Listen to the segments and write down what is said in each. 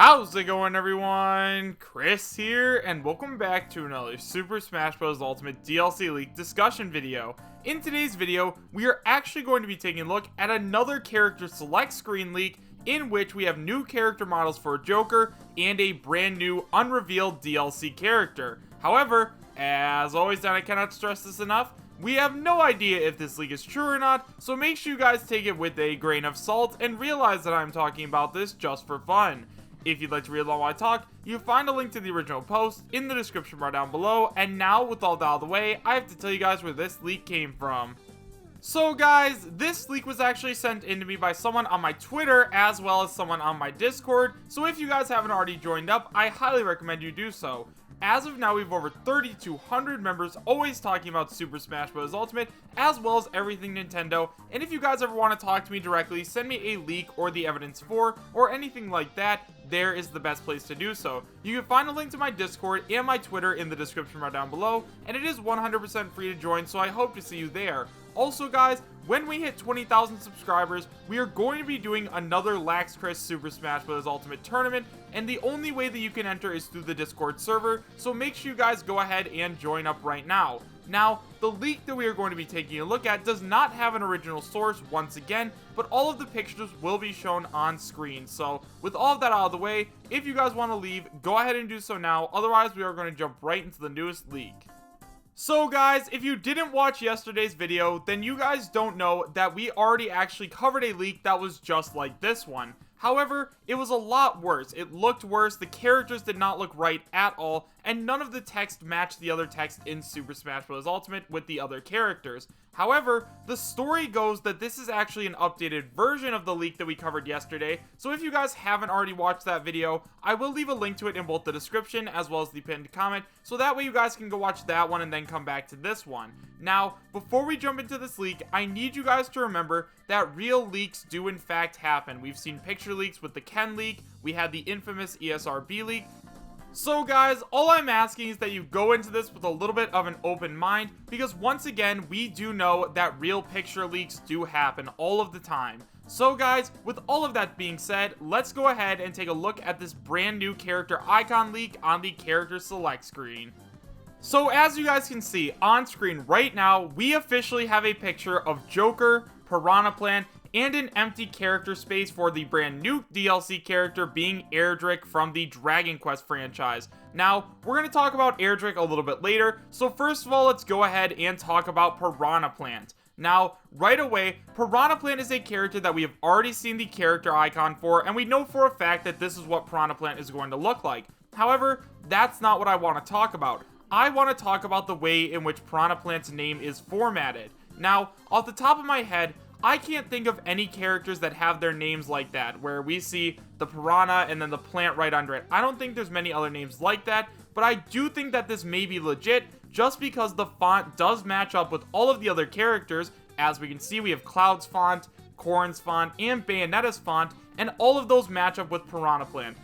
How's it going, everyone? Chris here, and welcome back to another Super Smash Bros. Ultimate DLC leak discussion video. In today's video, we are actually going to be taking a look at another character select screen leak in which we have new character models for Joker and a brand new unrevealed DLC character. However, as always, and I cannot stress this enough, we have no idea if this leak is true or not, so make sure you guys take it with a grain of salt and realize that I'm talking about this just for fun. If you'd like to read along while I talk, you'll find a link to the original post in the description bar down below, and now with all that out of the way, I have to tell you guys where this leak came from. So guys, this leak was actually sent in to me by someone on my Twitter as well as someone on my Discord, so if you guys haven't already joined up, I highly recommend you do so. As of now, we have over 3,200 members always talking about Super Smash Bros. Ultimate, as well as everything Nintendo, and if you guys ever want to talk to me directly, send me a leak or the evidence for, or anything like that, there is the best place to do so. You can find a link to my Discord and my Twitter in the description bar down below, and it is 100% free to join, so I hope to see you there. Also guys, when we hit 20,000 subscribers, we are going to be doing another Lax Chris Super Smash Bros. Ultimate Tournament, and the only way that you can enter is through the Discord server, so make sure you guys go ahead and join up right now. Now, the leak that we are going to be taking a look at does not have an original source once again, but all of the pictures will be shown on screen. So, with all of that out of the way, if you guys want to leave, go ahead and do so now, otherwise we are going to jump right into the newest leak. So guys, if you didn't watch yesterday's video, then you guys don't know that we already actually covered a leak that was just like this one. However, it was a lot worse. It looked worse, the characters did not look right at all, and none of the text matched the other text in Super Smash Bros. Ultimate with the other characters. However, the story goes that this is actually an updated version of the leak that we covered yesterday, so if you guys haven't already watched that video, I will leave a link to it in both the description as well as the pinned comment, so that way you guys can go watch that one and then come back to this one. Now, before we jump into this leak, I need you guys to remember that real leaks do in fact happen. We've seen picture leaks with the Ken leak, we had the infamous ESRB leak. So guys, all I'm asking is that you go into this with a little bit of an open mind, because once again, we do know that real picture leaks do happen all of the time. So guys, with all of that being said, let's go ahead and take a look at this brand new character icon leak on the character select screen. So as you guys can see on screen right now, we officially have a picture of Joker, Piranha Plant, and an empty character space for the brand new DLC character being Erdrick from the Dragon Quest franchise. Now, we're going to talk about Erdrick a little bit later, so first of all, let's go ahead and talk about Piranha Plant. Now, right away, Piranha Plant is a character that we have already seen the character icon for, and we know for a fact that this is what Piranha Plant is going to look like. However, that's not what I want to talk about. I want to talk about the way in which Piranha Plant's name is formatted. Now, off the top of my head, I can't think of any characters that have their names like that, where we see the piranha and then the plant right under it. I don't think there's many other names like that, but I do think that this may be legit, just because the font does match up with all of the other characters. As we can see, we have Cloud's font, Corrin's font, and Bayonetta's font, and all of those match up with Piranha Plant.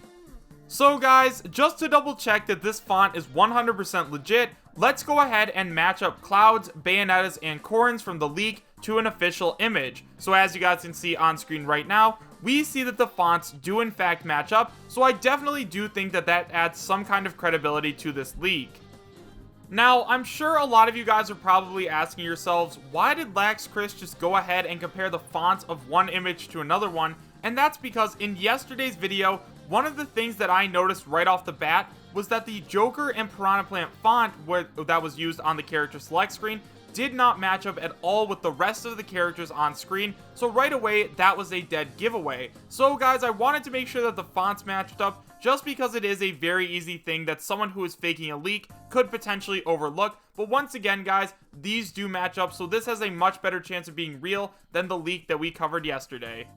So guys, just to double check that this font is 100% legit, let's go ahead and match up Cloud's, Bayonetta's, and Corrin's from the leak to an official image. So as you guys can see on screen right now, we see that the fonts do in fact match up, so I definitely do think that that adds some kind of credibility to this leak. Now, I'm sure a lot of you guys are probably asking yourselves, why did Lax Chris just go ahead and compare the fonts of one image to another one? And that's because in yesterday's video, one of the things that I noticed right off the bat was that the Joker and Piranha Plant font that was used on the character select screen did not match up at all with the rest of the characters on screen, so right away, that was a dead giveaway. So guys, I wanted to make sure that the fonts matched up, just because it is a very easy thing that someone who is faking a leak could potentially overlook, but once again guys, these do match up, so this has a much better chance of being real than the leak that we covered yesterday.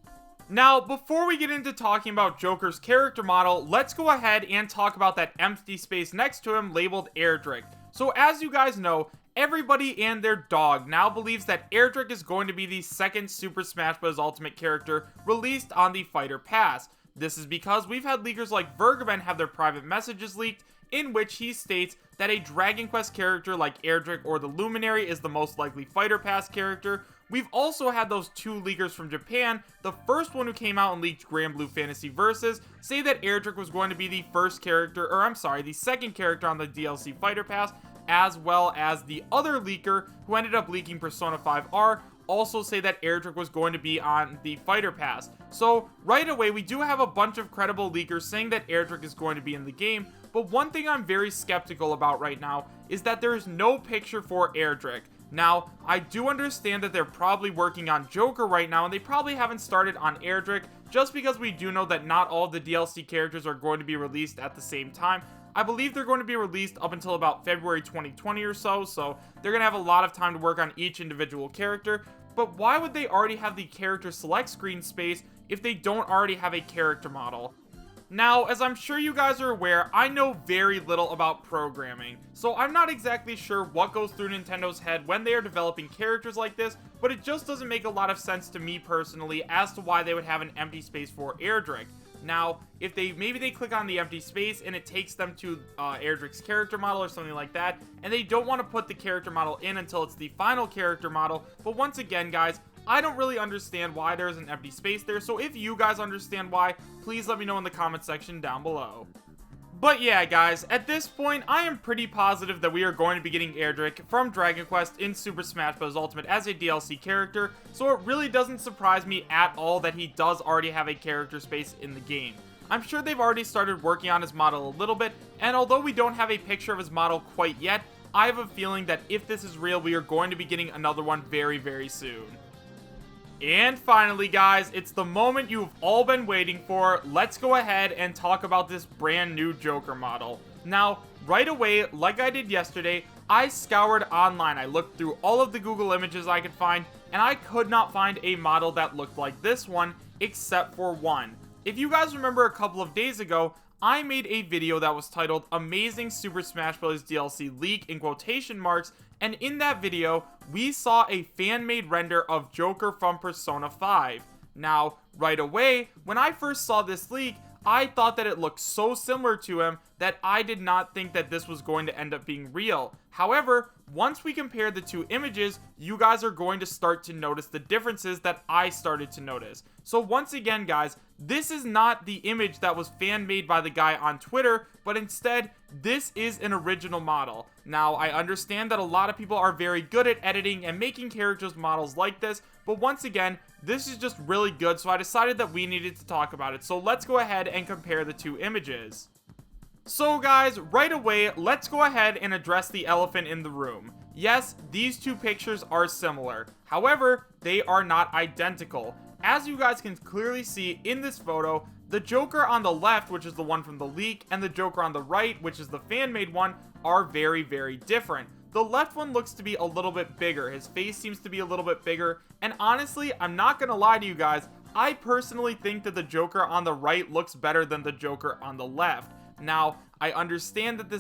Now, before we get into talking about Joker's character model, let's go ahead and talk about that empty space next to him labeled Erdrick. So as you guys know, everybody and their dog now believes that Erdrick is going to be the second Super Smash Bros. Ultimate character released on the Fighter Pass. This is because we've had leakers like Vergaben have their private messages leaked, in which he states that a Dragon Quest character like Erdrick or the Luminary is the most likely Fighter Pass character, we've also had those 2 leakers from Japan. The first one who came out and leaked Grand Blue Fantasy Versus say that Erdrick was going to be the the second character on the DLC Fighter Pass, as well as the other leaker who ended up leaking Persona 5R also say that Erdrick was going to be on the Fighter Pass. So right away, we do have a bunch of credible leakers saying that Erdrick is going to be in the game, but one thing I'm very skeptical about right now is that there is no picture for Erdrick. Now, I do understand that they're probably working on Joker right now, and they probably haven't started on Erdrick, just because we do know that not all of the DLC characters are going to be released at the same time. I believe they're going to be released up until about February 2020 or so they're going to have a lot of time to work on each individual character. But why would they already have the character select screen space if they don't already have a character model? Now, as I'm sure you guys are aware, I know very little about programming, so I'm not exactly sure what goes through Nintendo's head when they are developing characters like this, but it just doesn't make a lot of sense to me personally as to why they would have an empty space for Erdrick. Now, if maybe they click on the empty space and it takes them to Erdrick's character model or something like that, and they don't want to put the character model in until it's the final character model. But once again, guys, I don't really understand why there's an empty space there, so if you guys understand why, please let me know in the comment section down below. But yeah, guys, at this point, I am pretty positive that we are going to be getting Erdrick from Dragon Quest in Super Smash Bros. Ultimate as a DLC character, so it really doesn't surprise me at all that he does already have a character space in the game. I'm sure they've already started working on his model a little bit, and although we don't have a picture of his model quite yet, I have a feeling that if this is real, we are going to be getting another one very, very soon. And finally, guys, it's the moment you've all been waiting for. Let's go ahead and talk about this brand new Joker model. Now, right away, like I did yesterday, I scoured online. I looked through all of the Google images I could find, and I could not find a model that looked like this one, except for one. If you guys remember a couple of days ago, I made a video that was titled Amazing Super Smash Bros. DLC Leak in quotation marks, and in that video, we saw a fan-made render of Joker from Persona 5. Now, right away, when I first saw this leak, I thought that it looked so similar to him that I did not think that this was going to end up being real. However, once we compare the 2 images, you guys are going to start to notice the differences that I started to notice. So once again, guys, this is not the image that was fan-made by the guy on Twitter, but instead, this is an original model. Now, I understand that a lot of people are very good at editing and making characters models like this, but once again, this is just really good, so I decided that we needed to talk about it. So let's go ahead and compare the 2 images. So guys, right away, let's go ahead and address the elephant in the room. Yes, these 2 pictures are similar. However, they are not identical. As you guys can clearly see in this photo, the Joker on the left, which is the one from the leak, and the Joker on the right, which is the fan-made one, are very, very different. The left one looks to be a little bit bigger. His face seems to be a little bit bigger. And honestly, I'm not gonna lie to you guys, I personally think that the Joker on the right looks better than the Joker on the left. Now, I understand that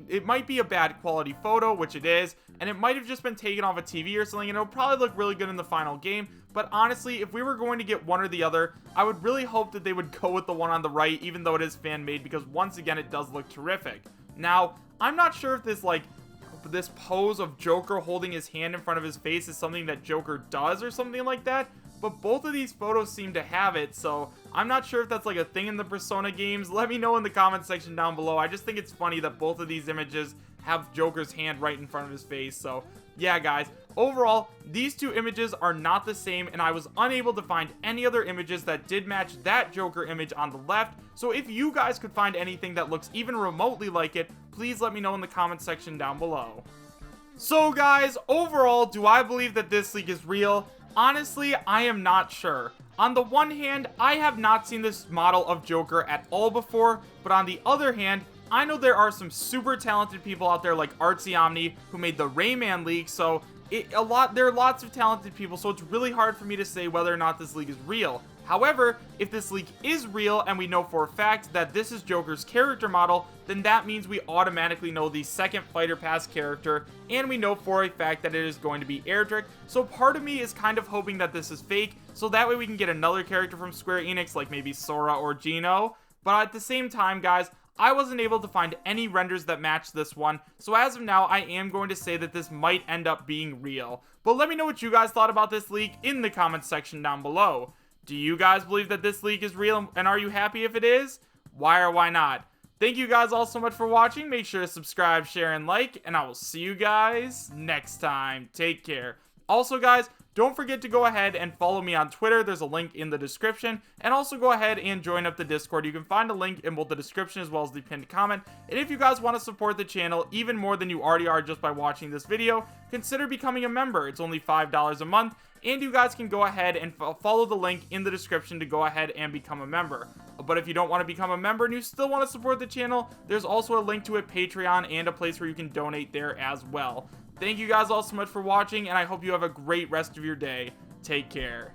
it might be a bad quality photo, which it is, and it might have just been taken off a TV or something, and it'll probably look really good in the final game, but honestly, if we were going to get one or the other, I would really hope that they would go with the one on the right, even though it is fan-made, because once again, it does look terrific. Now, I'm not sure if this pose of Joker holding his hand in front of his face is something that Joker does or something like that, but both of these photos seem to have it, so I'm not sure if that's like a thing in the Persona games. Let me know in the comment section down below. I just think it's funny that both of these images have Joker's hand right in front of his face. So yeah, guys, overall, these 2 images are not the same, and I was unable to find any other images that did match that Joker image on the left. So if you guys could find anything that looks even remotely like it, please let me know in the comment section down below. So guys, overall, do I believe that this leak is real? Honestly, I am not sure. On the one hand, I have not seen this model of Joker at all before, but on the other hand, I know there are some super talented people out there like Artsy Omni who made the Rayman leak, so there are lots of talented people, so it's really hard for me to say whether or not this leak is real. However, if this leak is real and we know for a fact that this is Joker's character model, then that means we automatically know the second Fighter Pass character, and we know for a fact that it is going to be Erdrick. So part of me is kind of hoping that this is fake, so that way we can get another character from Square Enix, like maybe Sora or Zeno. But at the same time, guys, I wasn't able to find any renders that match this one, so as of now, I am going to say that this might end up being real. But let me know what you guys thought about this leak in the comments section down below. Do you guys believe that this leak is real, and are you happy if it is? Why or why not? Thank you guys all so much for watching. Make sure to subscribe, share, and like, and I will see you guys next time. Take care. Also, guys, don't forget to go ahead and follow me on Twitter. There's a link in the description. And also go ahead and join up the Discord. You can find a link in both the description as well as the pinned comment. And if you guys want to support the channel even more than you already are just by watching this video, consider becoming a member. It's only $5 a month. And you guys can go ahead and follow the link in the description to go ahead and become a member. But if you don't want to become a member and you still want to support the channel, there's also a link to a Patreon and a place where you can donate there as well. Thank you guys all so much for watching, and I hope you have a great rest of your day. Take care.